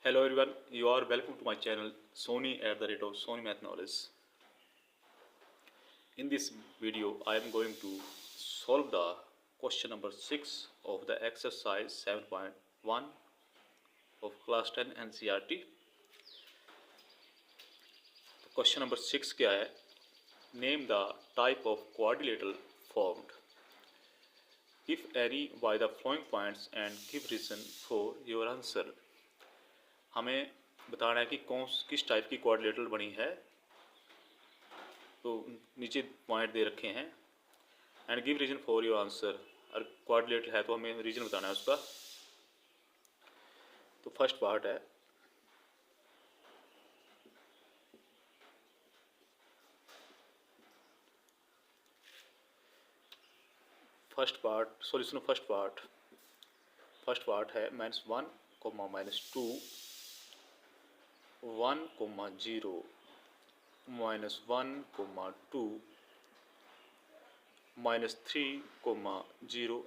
Hello everyone, you are welcome to my channel Sony at the rate of Sony Math Knowledge. In this video, I am going to solve the question number 6 of the exercise 7.1 of class 10 NCERT. Question number 6 क्या है? Name the type of quadrilateral formed. If any by the following points and give reason for your answer. हमें बताना है कि किस type की quadrilateral बनी है। तो नीचे पॉइंट दे रखे हैं and give reason for your answer. और क्वाड्रिलेटरल है तो हमें रीजन बताना है उसका। तो फर्स्ट पार्ट है सॉल्यूशन ऑफ फर्स्ट पार्ट है -1, -2, 1, 0, -1, 2, -3, 0।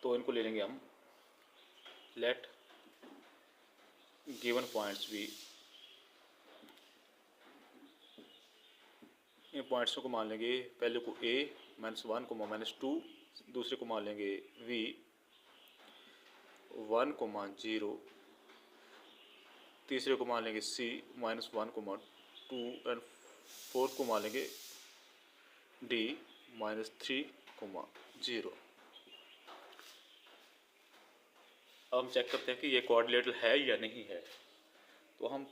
तो इनको ले लेंगे हम। लेट गिवन पॉइंट्स भी, इन पॉइंट्सों को मान लेंगे। पहले को a, -1, -2, दूसरे को मान लेंगे v, 1, 0, तीसरे को मान लेंगे c, -1, 2 एंड फोर्थ को मान लेंगे d, -3, 0। अब हम चेक करते हैं कि ये क्वाड्रिलेटरल है या नहीं है। तो हम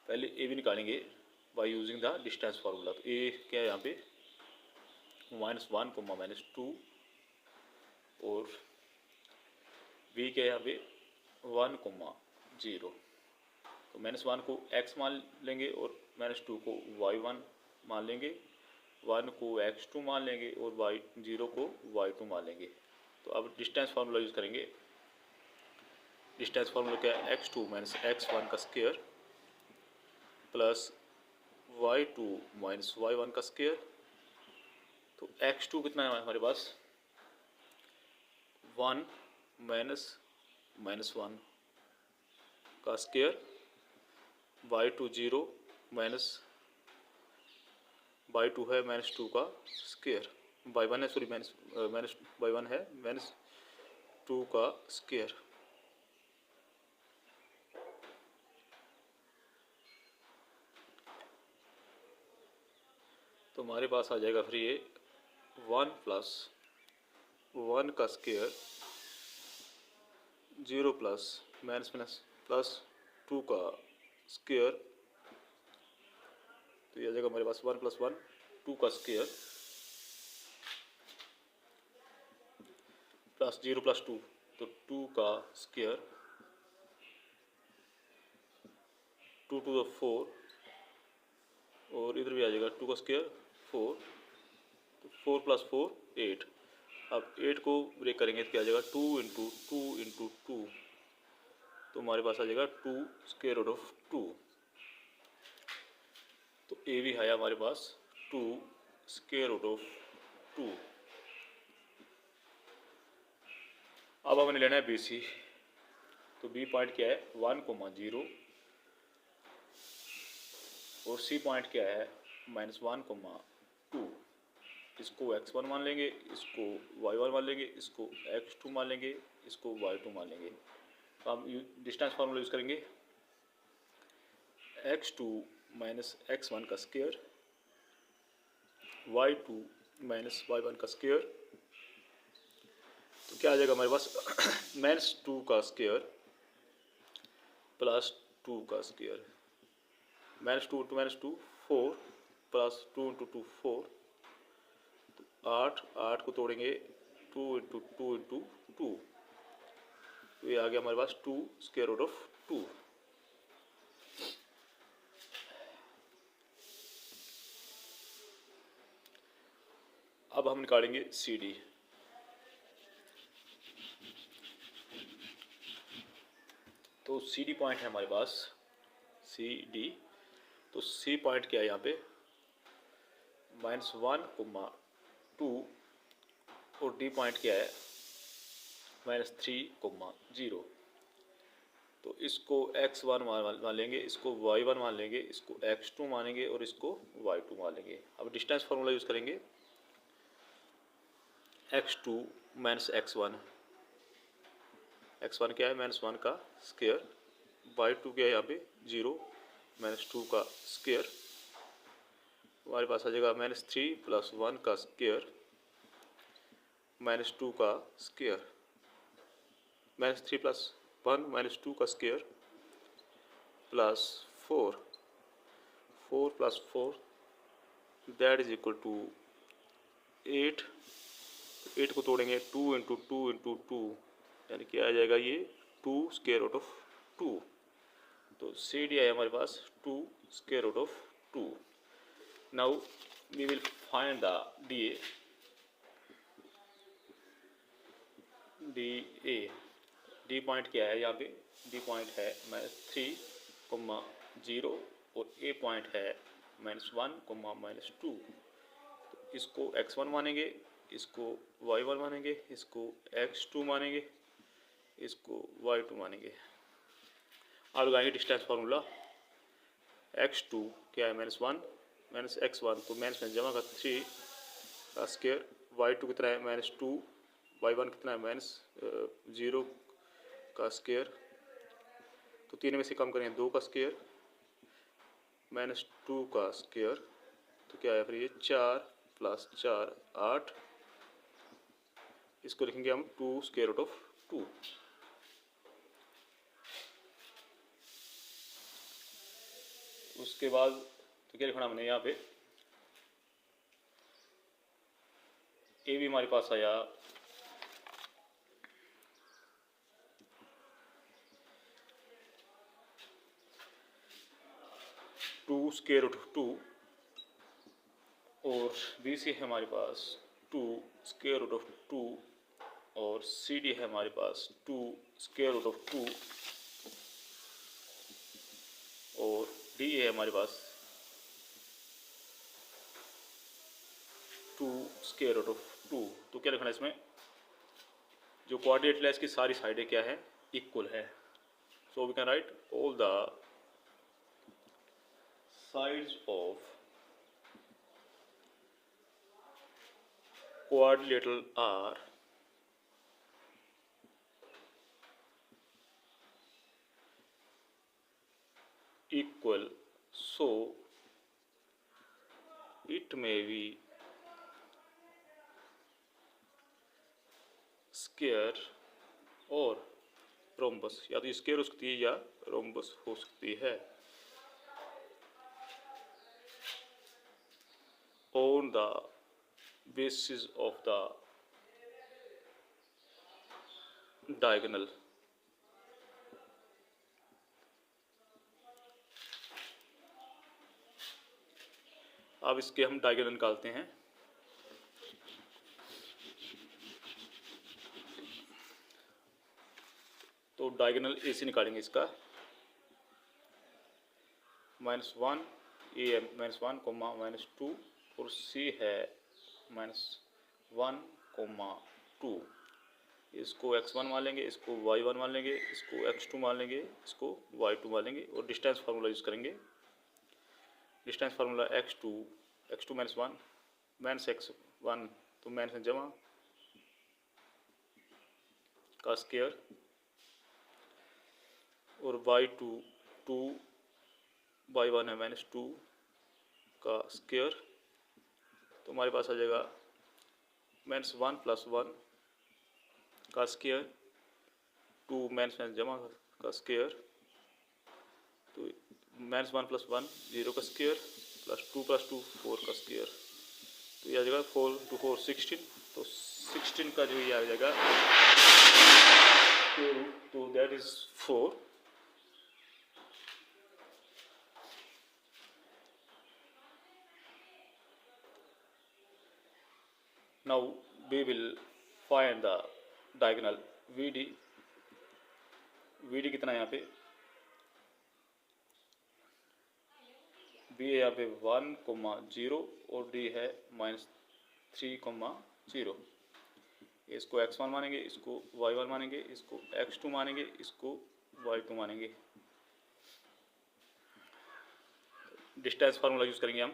पहले ए भी निकालेंगे by using the distance formula. तो ए क्या है यहाँ पे -1, -2 और बी क्या है यहाँ पे 1, 0। तो -1 को x मान लेंगे और -2 को y1 मान लेंगे, 1 को x2 मान लेंगे और y0 को y2 मान लेंगे। तो अब डिस्टेंस फार्मूला यूज़ करेंगे। डिस्टेंस फार्मूला क्या है? x2 - x1 का स्क्वायर प्लस y2 - y1 का स्क्वायर। तो x2 कितना है हमारे पास? 1 -1 का स्क्वायर, y2 0 y2 है -2 का स्क्वायर, y1 है सॉरी y1 है -2 का स्क्वायर। तो हमारे पास आ जाएगा फिर ये 1 + 1 का स्क्वायर, 0 + 2 का स्क्वायर। तो ये आ जाएगा हमारे पास 1 + 1 2 का स्क्वायर प्लस 0 + 2 तो 2 का स्क्वायर, 2 to the 4 और इधर भी आ जाएगा 2 का स्क्वायर 4। तो 4 + 4 8। अब 8 को ब्रेक करेंगे तो क्या आ जाएगा 2 × 2 × 2। तो हमारे पास आ जाएगा 2 √2। तो ए भी है हमारे पास 2 √2। अब हमने लेना है बी सी। तो बी पॉइंट क्या है 1, 0 और सी पॉइंट क्या है -1, 2। इसको x1 मान लेंगे, इसको y1 मान लेंगे, इसको x2 मान लेंगे, इसको y2 मान लेंगे। तो हम डिस्टेंस फार्मूला यूज़ करेंगे। x2 - x1 का स्क्वायर, y2 - y1 का स्क्वायर। तो क्या आ जाएगा हमारे पास -2 का स्क्वायर प्लस 2 का स्क्वायर, -2 × -2 4 प्लस 2 × 2 4। तो 8 को तोड़ेंगे 2 × 2 × 2। तो ये आ गया हमारे पास 2 √2। अब हम निकालेंगे सी डी। तो सी डी पॉइंट है हमारे पास सी डी। तो सी पॉइंट क्या है यहाँ पे -1, 2 और डी पॉइंट क्या है -3, 0। तो इसको x1 मान लेंगे, इसको y1 मान लेंगे, इसको x2 मानेंगे और इसको y2 मान लेंगे। अब डिस्टेंस फार्मूला यूज़ करेंगे, x2 माइनस x1 क्या है -1 का स्क्वायर, y2 क्या है यहाँ पे 0 -2 का स्क्वायर, हमारे पास आ जाएगा -3 + 1 का स्क्वायर -2 का स्क्वायर, -3 + 1 -2 का square plus 4 + 4 that is equal to 8। 8 को तोड़ेंगे 2 × 2 × 2 यानी कि आ जाएगा ये 2 स्क्वायर रूट ऑफ 2। तो सी डी है हमारे पास 2 square root of 2। Now we will find the D A. D point क्या है यहाँ पे, डी पॉइंट है -3, 0 और ए पॉइंट है -1, -2। तो इसको x1 मानेंगे, इसको y1 मानेंगे, इसको x2 मानेंगे, इसको y2 मानेंगे। अब लगाएंगे डिस्टेंस फार्मूला, x2 क्या है -1 -x1 तो माइनस में जमा का 3 का स्क्वायर, y2 कितना है -2, y1 कितना है -0 का स्क्वायर, तो 3 में से कम करें 2 का स्क्वायर -2 का स्क्वायर, तो क्या है फिर ये 4 + 4 8, इसको लिखेंगे हम 2 स्क्वायर रूट ऑफ 2। उसके बाद तो क्या लिखना हमने यहाँ पे, ए भी हमारे पास आया 2 स्क्वायर रूट ऑफ 2 और बी सी है हमारे पास 2 स्क्वायर रूट ऑफ 2 और सी डी है हमारे पास 2 स्क्वायर रूट ऑफ 2 और डी है हमारे पास 2 स्क्वायर रूट ऑफ 2। तो क्या लिखना है इसमें, जो कोऑर्डिनेट है इसकी सारी साइडें क्या है, इक्वल है। So we can write all the sides of quadrilateral are equal, so it may be square और रोम्बस, या तो स्क्वायर हो सकती है या रोम्बस हो सकती है। On the basis of the diagonal, अब इसके हम डायगोनल निकालते हैं। तो डायगोनल ए से निकालेंगे इसका, -1 ए है -1, -2 और सी है -1, -2। इसको x1 मान लेंगे, इसको y1 मान लेंगे, इसको x2 मान लेंगे, इसको y2 मान लेंगे और डिस्टेंस फार्मूला यूज़ करेंगे। डिस्टेंस फार्मूला x2 -1 -x1 तो माइनस में जमा का स्क्वायर और y2 2 y1 है -2 का स्क्वायर, तो हमारे पास आ जाएगा -1 + 1 का स्क्वायर 2 में जमा का स्क्वायर, तो -1 + 1 0 का स्क्वायर +2 + 2 4 का स्क्वायर, तो ये आ जाएगा 4 × 4 16। तो 16 का जो ये आ जाएगा तो that is 4। Now we will find the diagonal VD। VD कितना है यहाँ पे, B है यहाँ पे 1, 0 और D है -3, 0। इसको x1 मानेंगे, इसको y1 मानेंगे, इसको x2 मानेंगे, इसको y2 मानेंगे। डिस्टेंस फार्मूला यूज़ करेंगे हम,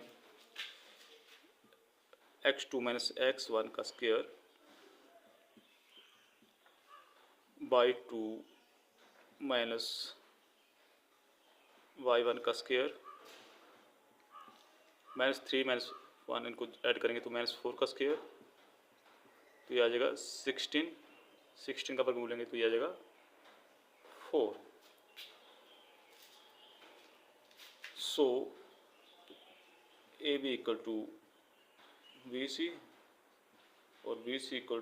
x2 माइनस x1 का स्क्वायर बाई 2 माइनस y1 का स्क्वायर -3 -1 इनको ऐड करेंगे तो -4 का स्क्वायर, तो ये आ जाएगा 16 का वर्गमूल लेंगे तो ये आ जाएगा 4। So A B equal to B C और B C equal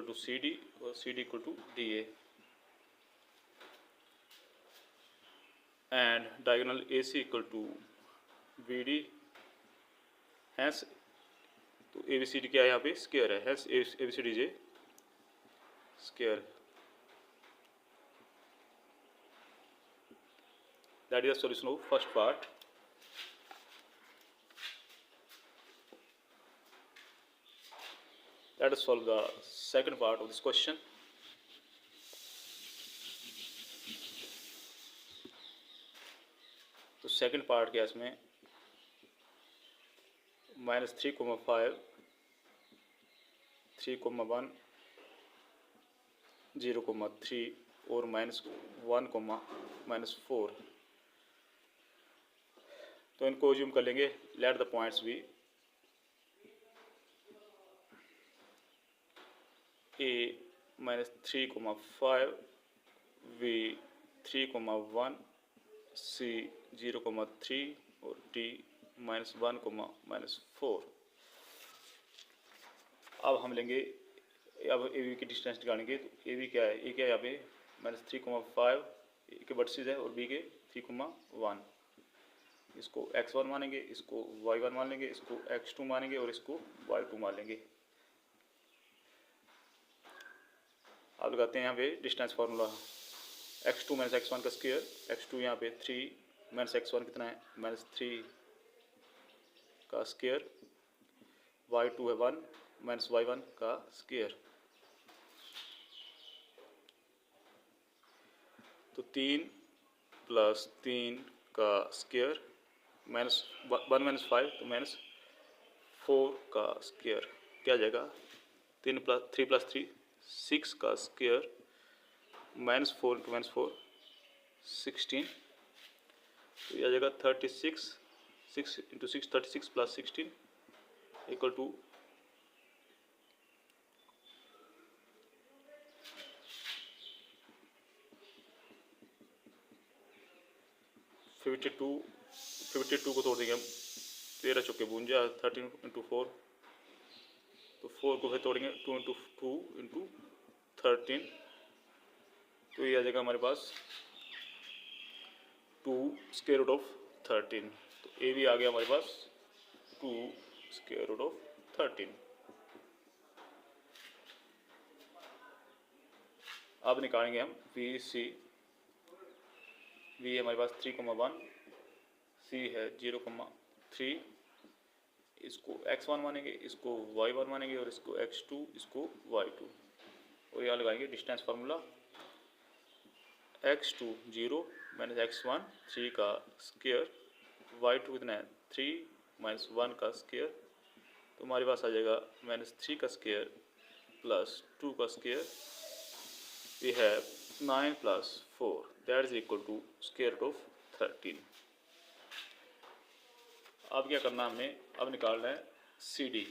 to C D और C D equal to D A, and diagonal A C equal to B D. Hence तो ए बी सी डी क्या है यहाँ पे, square है, hence A B C D is a square. That is the solution of first part. Let us solve the second part of this question. तो second part क्या है इसमें, -3,5 3,1 0,3 और -1, -4। तो इनको ज्यूम कर लेंगे। Let the points be A -3,5 B 3,1 C 0,3 और D -1, -4। अब हम लेंगे, अब ए बी की डिस्टेंस निकालेंगे। तो ए बी क्या है, ए क्या है यहाँ पे -3,5 ए के वर्टिसेस है और बी के 3,1। इसको x1 मानेंगे, इसको y1 मान लेंगे, इसको x2 मानेंगे और इसको y2 मान लेंगे। अब लगाते हैं यहाँ पे distance formula, x2 minus x1 का स्क्वायर, x2 यहाँ पे 3 माइनस x1 कितना है -3 का स्क्वायर, y2 है 1 माइनस y1 का स्क्वायर। तो 3 + 3 का स्क्वायर -1 - 5 तो -4 का स्क्वायर क्या आ जाएगा, 3 + 3 6 का स्क्वायर -4 × -4 16। तो यह आ जाएगा 36, 6 × 6 36 + 16 इक्वल टू 52 को तोड़ देंगे हम, 13 × 4 = 13 × 4, तो 4 को फिर तोड़ेंगे 2 × 2 × 13, तो ये आ जाएगा हमारे पास 2√13। तो ए भी आ गया हमारे पास 2√13। अब निकालेंगे हम बी सी। बी है हमारे पास 3,1, सी है 0,3, इसको x1 मानेंगे, इसको y1 मानेंगे और इसको x2, इसको y2, और यहाँ लगाएंगे distance formula, x2 0 minus x1 3 का स्क्वायर, y2 कितना है 3 - 1 का स्क्वायर, तो हमारे पास आ जाएगा -3 का स्क्वायर + 2 का square. We have 9 + 4 that is equal to √13। अब क्या करना हमने, अब निकालना है सी डी।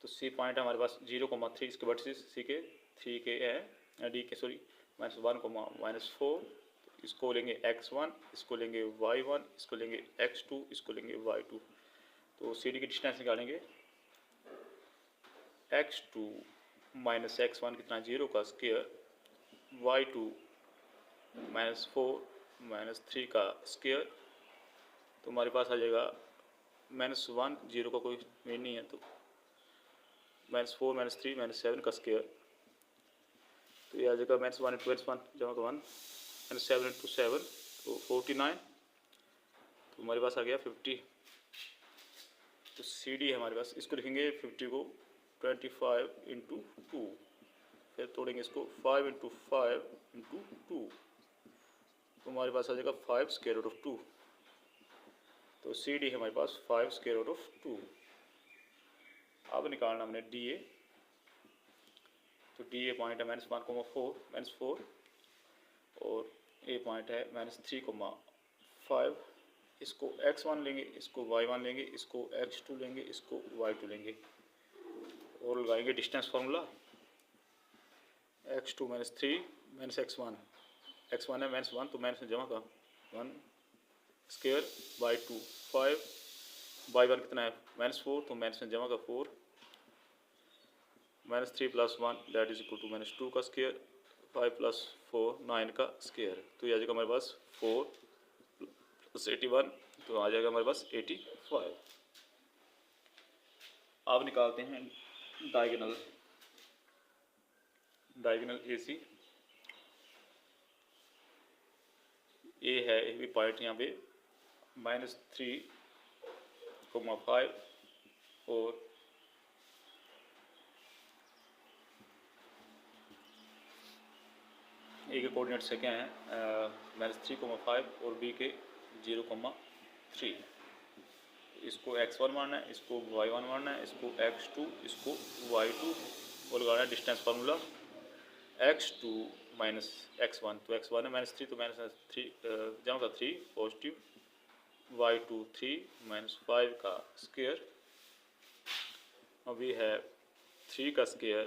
तो सी पॉइंट है हमारे पास 0,3, इसके वर्टिसेस सी के 3 के है, डी के सॉरी -1, -4। इसको लेंगे x1, इसको लेंगे y1, इसको लेंगे x2, इसको लेंगे y2। तो सी डी की डिस्टेंस निकालेंगे, x2 माइनस x1 कितना 0 का स्क्वायर, y2 -4 - 3 का स्क्वायर, तो हमारे पास आ जाएगा -1 0 का कोई मीन नहीं है, तो -4 - 3 - 7 का स्क्वायर, तो ये आ जाएगा -1 × -1 जमा का 1 -7 × 7 तो 49 तो हमारे पास आ गया 50। तो सी डी है हमारे पास, इसको लिखेंगे 50 को 25 इंटू 2, फिर तोड़ेंगे इसको 5 इंटू 5 इंटू 2, तो हमारे पास आ जाएगा 5 स्क्वायर रूट ऑफ 2। तो सी डी है हमारे पास 5 स्क्वायर रूट ऑफ 2। अब निकालना हमने डी ए। तो डी ए पॉइंट है -1,4 -4, और ए पॉइंट है -3,5। इसको x1 लेंगे, इसको y1 लेंगे, इसको x2 लेंगे, इसको y2 लेंगे, और लगाएंगे distance formula. x2 -3 -x1, x1 है -1 तो माइनस में जमा का 1 स्क्वायर, y2 5, y1 कितना है -4 तो माइनस में जमा का 4, -3 + 1 दैट इज इक्वल टू -2 का स्क्वायर, 5 + 4 9 का स्क्वायर। तो ये आ जाएगा हमारे पास 4 + 81, तो आ जाएगा हमारे पास 85। अब निकालते हैं डायगोनल AC। ए है भी पॉइंट यहाँ पे -3,5, और ए के कोऑर्डिनेट्स से क्या हैं -3,5 और बी के 0,3। इसको x1 मानना है, इसको y1 मानना है, इसको x2, इसको y2, और लगाना है distance formula. x2 minus x1, तो x1 है -3 तो -3 जमा का 3 पॉजिटिव, y2 3 -5 का स्क्वायर, अभी है 3 का स्क्वायर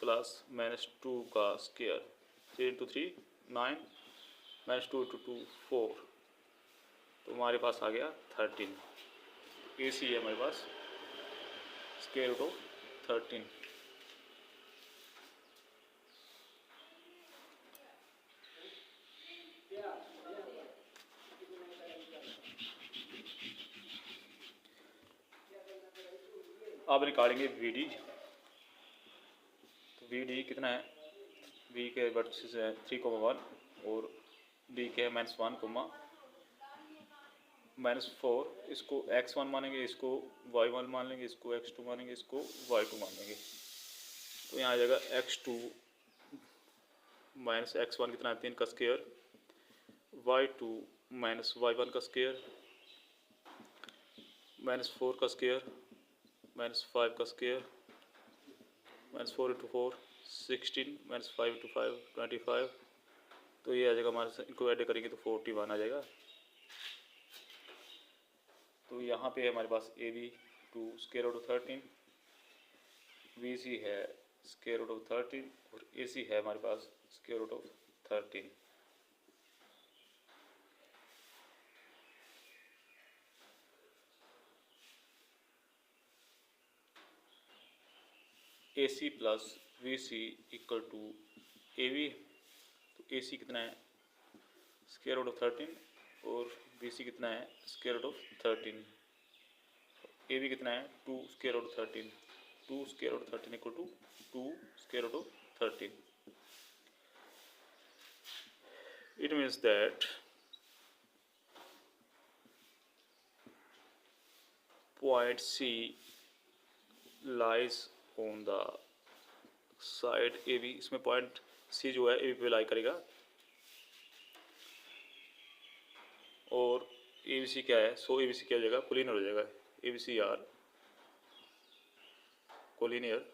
प्लस -2 का स्क्वायर, 3 × 3 9, -2 × 2 4, तो हमारे पास आ गया 13। ए सी है हमारे पास स्क्वायर रूट ऑफ 13। अब निकालेंगे वी डी। तो वी डी कितना है, वी के वर्टिसेस है 3,1 और डी के है -1,-4। इसको x1 मानेंगे, इसको y1 मान लेंगे, इसको x2 मानेंगे, इसको y2 मान लेंगे। तो यहाँ आ जाएगा x2 - x1 कितना है 3 का स्क्वायर, y2 - y1 का स्क्वायर, -4 का स्क्वायर, -5 का स्क्वायर, -4 × 4 16, -5 × 5 25। तो ये आ जाएगा हमारे से, इनको ऐड करेंगे तो 41 आ जाएगा। तो यहाँ पे हमारे पास A B to square root of 13, B C है स्क्वायर रूट ऑफ 13, और ए सी है हमारे पास square root of 13। A C plus V C equal to A B. तो ए सी कितना है स्क्वायर रूट ऑफ 13, और बी सी कितना है square root of 13। A B कितना है 2 square root of 13, 2 square root of 13 equal to 2 square root of 13। It means that point C lies on the side AB। इसमें point C जो है AB पे लाई करेगा, और ABC क्या है, सो ABC क्या हो जाएगा कोलिनियर हो जाएगा, ABC आर कोलिनियर।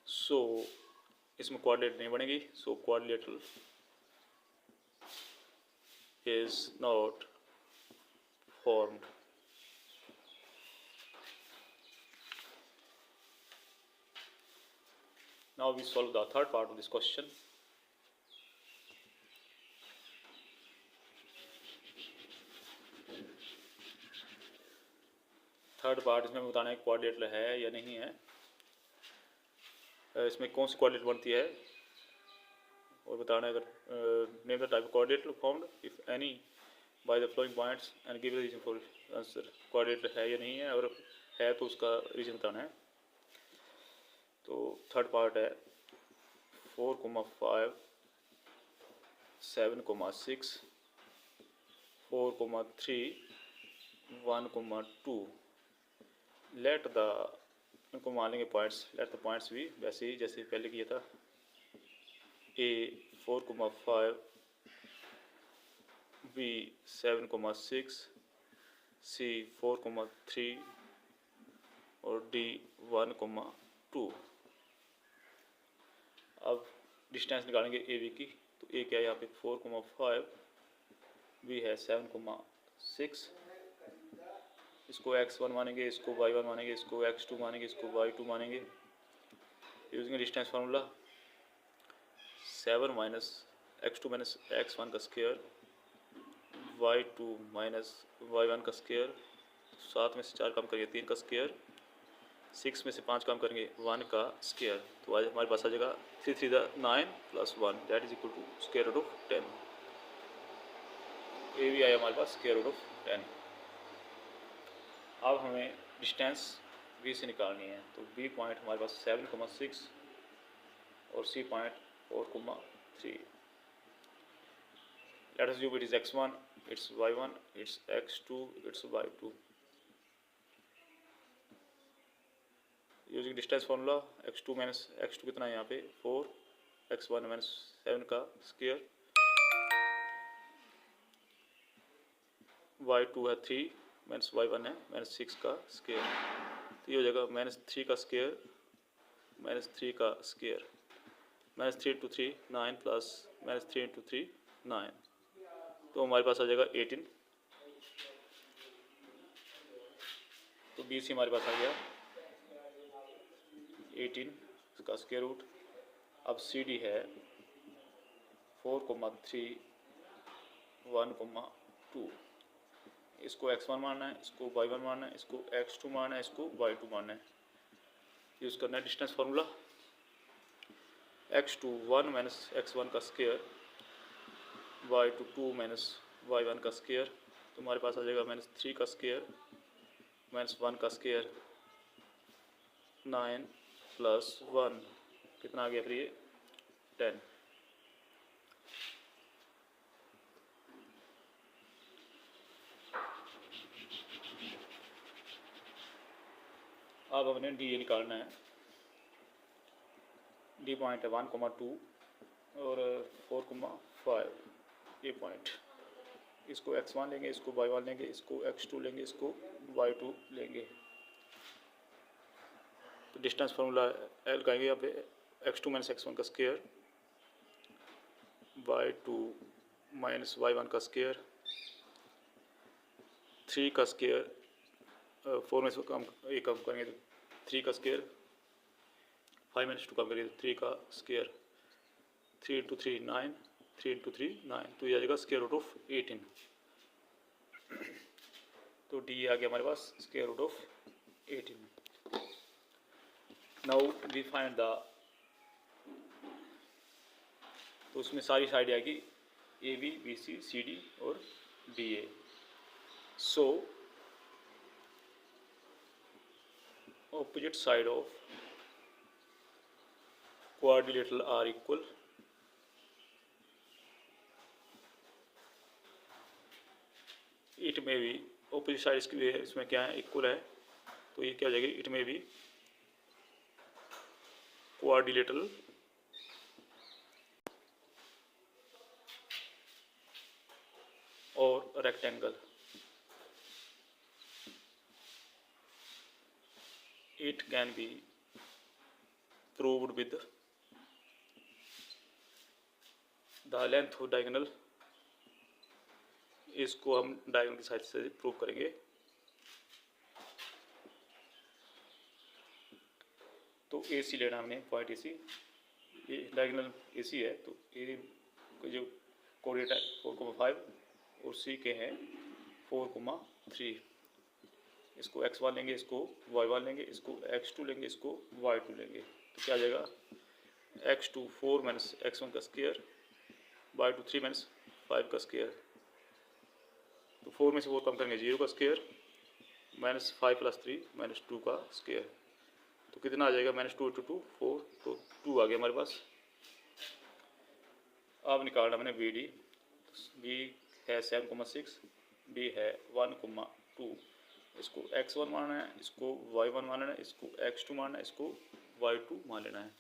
सो इसमें क्वाड्रेट नहीं बनेगी, सो quadrilateral is not formed। Now we solve the third part of this question। Third part इसमें बताना है क्वाड्रिलेटरल है या नहीं है, इसमें कौन सी क्वाड्रिलेटरल बनती है, और बताना है अगर name the type of quadrilateral formed if any by the following points and give the reason for answer. Quadrilateral है या नहीं है, और है तो उसका रीजन बताना है। तो थर्ड पार्ट है 4,5 7,6 4,3 1,2। लेट द, इनको मान लेंगे पॉइंट्स, लेट द पॉइंट्स भी वैसे ही जैसे पहले किया था। ए 4,5, बी 7,6, सी 4,3 और डी 1,2। अब डिस्टेंस निकालेंगे ए बी की। तो ए क्या है यहाँ पे 4,5, बी है 7,6। इसको x1 मानेंगे, इसको y1 मानेंगे, इसको x2 मानेंगे, इसको y2 मानेंगे। Using distance formula 7 minus x2 minus x1 का स्क्वायर, y2 माइनस y1 का स्क्वायर, 7 में से 4 कम करेंगे 3 का स्क्वायर, 6 में से 5 कम करेंगे 1 का स्क्वायर। तो आज हमारे पास आ जाएगा 3 3 9 plus 1 that is equal to square root of 10। ये भी आया हमारे पास स्क्वायर रूट ऑफ 10। अब हमें डिस्टेंस बी से निकालनी है। तो बी पॉइंट हमारे पास 7,6 और C point 4,3। Let us assume it is x1, it's y1, it's x2, it's y2। Using distance formula x2 minus x2 कितना है यहाँ पे 4, x1 माइनस 7 का स्क्वायर, y2 है 3 माइनस y1 है माइनस 6 का स्क्वायर। तो ये हो जाएगा माइनस 3 का स्क्वायर माइनस 3 का square, minus 3 into 3 9 plus minus 3 into 3 9। तो हमारे पास आ जाएगा 18। तो बी सी हमारे पास आ गया 18 इसका स्क्वायर रूट। अब सी डी है 4,3 1,2। इसको x1 मानना है, इसको y1 मानना है, इसको x2 मानना है, इसको y2 मानना है। यूज़ करना है distance formula x2 1 minus x1 का स्क्वायर, y2 2 माइनस y1 का स्क्वायर। तो हमारे पास आ जाएगा माइनस 3 का स्क्वायर माइनस 1 का स्क्वायर, 9 प्लस 1 कितना आ गया फिर ये 10। अब हमने डी निकालना है। डी पॉइंट है 1,2 और 4,5 ये पॉइंट। इसको x1 लेंगे, इसको y1 लेंगे, इसको x2 लेंगे, इसको y2 लेंगे। तो डिस्टेंस फार्मूला एल लगाएंगे यहाँ पे x2 माइनस x1 का स्क्वायर, y2 माइनस y1 का स्क्वायर, 3 का स्क्वायर 4 में से कम एक कम करेंगे तो 3 का स्क्वायर, 5 माइनस 2 कम करेंगे तो 3 का स्क्वायर, 3 इंटू 3 9, 3 इंटू 3 9। तो ये आ जाएगा स्क्वायर रूट ऑफ 18। तो डी आ गया हमारे पास square root of 18। Now we find the, तो उसमें सारी साइड आएगी A B B C C D और D A. So opposite side of quadrilateral are equal। It में भी opposite side इसमें क्या है इक्वल है। तो ये क्या हो जाएगी, इट में भी quadrilateral और rectangle। It can be proved with the length of diagonal। इसको हम डायगोनल की साइड से प्रूव करेंगे। तो ए सी लेना हमने पॉइंट ए सी, ये डायगोनल ए सी है। तो ए जो कोऑर्डिनेट है 4,5 और सी के हैं 4,3। इसको x1 लेंगे, इसको y1 लेंगे, इसको x2 लेंगे, इसको y2 लेंगे। तो क्या आ जाएगा x2 4 माइनस x1 का स्क्वायर, y2 3 माइनस 5 का स्क्वायर। तो 4 में से 4 कम करेंगे 0 का स्क्वायर, -5 + 3 -2 का स्क्वायर, तो कितना आ जाएगा? -2 × 2 4, तो 2 आ गया हमारे पास। अब निकालना मैंने बी डी। बी है 7,6, डी है 1,2। इसको x1 मानना है, इसको y1 मानना है, इसको x2 मानना है, इसको y2 मान लेना है।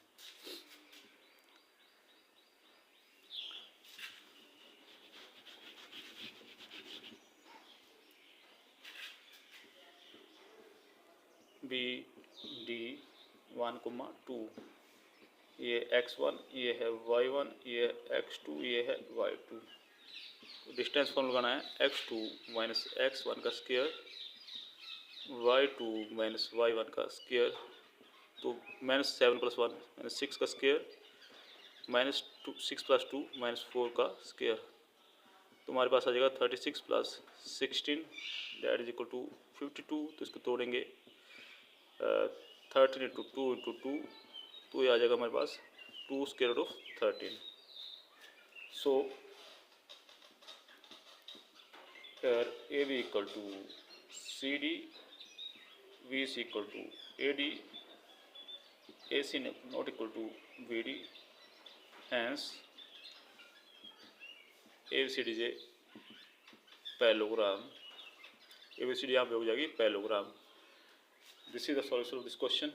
बी डी 1,2, ये x1, ये है y1, ये है x2, ये है y2। डिस्टेंस फॉर्म लगाना है x2 - x1 का स्क्वायर, y2 - y1 का स्क्वायर, तो -7 + 1 -6 का स्क्वायर, -6 + 2 -4 का स्क्वायर, तो हमारे पास आ जाएगा 36 + 16 दैट इज इक्वल टू 52। तो इसको तोड़ेंगे 13 × 2 × 2, तो ये आ जाएगा हमारे पास 2 √ 13। सो AB equal to CD, V is equal to AD, AC not equal to BD, hence ABCD is a parallelogram। ABCD यहाँ पे हो जाएगी parallelogram। This is the solution of this question।